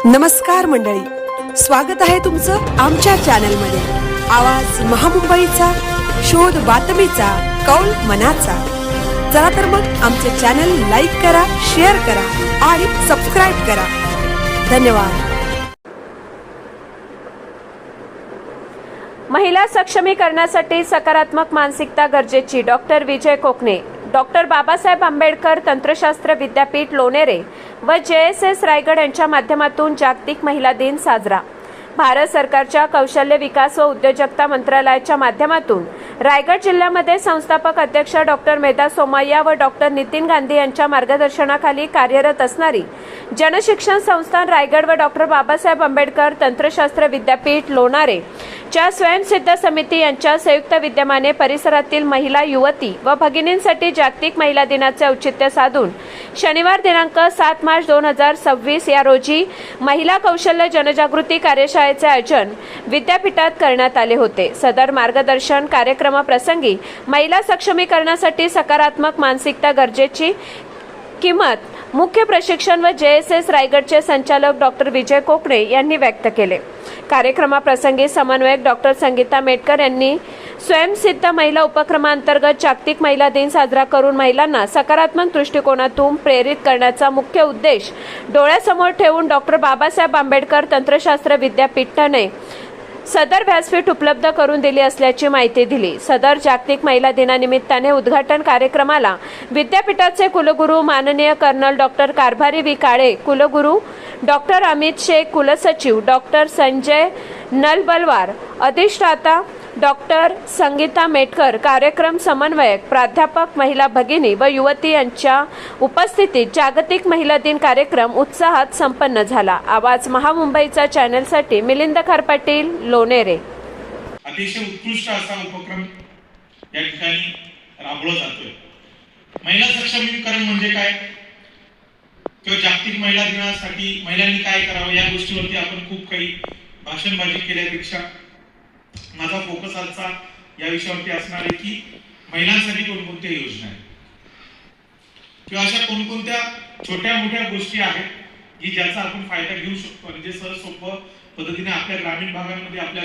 नमस्कार मंडळी, स्वागत आहे तुमचं आमच्या चॅनलमध्ये। आवाज महामुंबईचा, शोध बातमीचा, कौल मनाचा। चला तर मग आमचे चॅनल लाईक करा, शेअर करा आणि सबस्क्राइब करा। धन्यवाद। महिला सक्षमीकरणासाठी सकारात्मक मानसिकता गरजेची। डॉक्टर विजय कोकणे। डॉक्टर बाबासाहेब आंबेडकर तंत्रशास्त्र विद्यापीठ लोणेरे व JSS रायगड यांच्या माध्यमातून जागतिक महिला दिन साजरा। भारत सरकारच्या कौशल्य विकास व उद्योजकता मंत्रालयाच्या माध्यमातून रायगड जिल्ह्यामध्ये संस्थापक अध्यक्ष डॉक्टर मेधा सोमय्या व डॉक्टर नितीन गांधी यांच्या मार्गदर्शनाखाली कार्यरत असणारी जनशिक्षण संस्थान रायगड व डॉक्टर बाबासाहेब आंबेडकर तंत्रशास्त्र विद्यापीठ लोणारे च्या स्वयंसिद्ध समिती यांच्या संयुक्त विद्यमाने परिसरातील महिला, युवती व भगिनींसाठी जागतिक महिला दिनाचे औचित्य साधून शनिवार दिनांक 7 मार्च 2026 या रोजी महिला कौशल्य जनजागृती कार्यशाळेचे आयोजन विद्यापीठात करण्यात आले होते। सदर मार्गदर्शन कार्यक्रमाप्रसंगी महिला सक्षमीकरणासाठी सकारात्मक मानसिकता गरजेची किंमत मुख्य प्रशिक्षण व JSS रायगडचे संचालक डॉक्टर विजय कोकणे यांनी व्यक्त केले। कार्यक्रमाप्रसंगी समन्वयक डॉक्टर संगीता मेटकर यांनी स्वयंसिद्ध महिला उपक्रमांतर्गत जागतिक महिला दिन साजरा करून महिलांना सकारात्मक दृष्टिकोनातून प्रेरित करण्याचा मुख्य उद्देश डोळ्यासमोर ठेवून डॉक्टर बाबासाहेब आंबेडकर तंत्रशास्त्र विद्यापीठाने सदर व्यासपीठ उपलब्ध करून दिली असल्याची माहिती दिली। सदर जागतिक महिला दिनानिमित्ताने उद्घाटन कार्यक्रमाला विद्यापीठाचे कुलगुरू माननीय कर्नल डॉक्टर कारभारी वी काळे, कुलगुरू डॉक्टर अमित शेख, कुलसचिव डॉक्टर संजय नलबलवार, अधिष्ठाता डॉक्टर संगीता मेटकर, कार्यक्रम समन्वयक प्राध्यापक, महिला भगिनी व युवती यांच्या उपस्थितीत जागतिक महिला दिन कार्यक्रम उत्साहात संपन्न झाला। आवाज महामुंबईचा चॅनलसाठी मिलिंद खरपाटील, लोणेरे। अतिशय उत्कृष्ट असा उपक्रम या ठिकाणी राबवला जातोय। महिला सक्षमीकरण म्हणजे काय किंवा जागतिक महिला दिनासाठी महिलांनी काय करावं या गोष्टीवरती आपण खूप काही भाषणबाजी केल्यापेक्षा माझा फोकस आजचा या विषयावरती असणार आहे की महिलांसाठी कोणकोणत्या योजना आहेत किंवा अशा कोणकोणत्या छोट्या मोठ्या गोष्टी आहेत की ज्याचा आपण फायदा घेऊ शकतो आणि जे सहज सोपं पद्धतीने आपल्या ग्रामीण भागांमध्ये आपल्या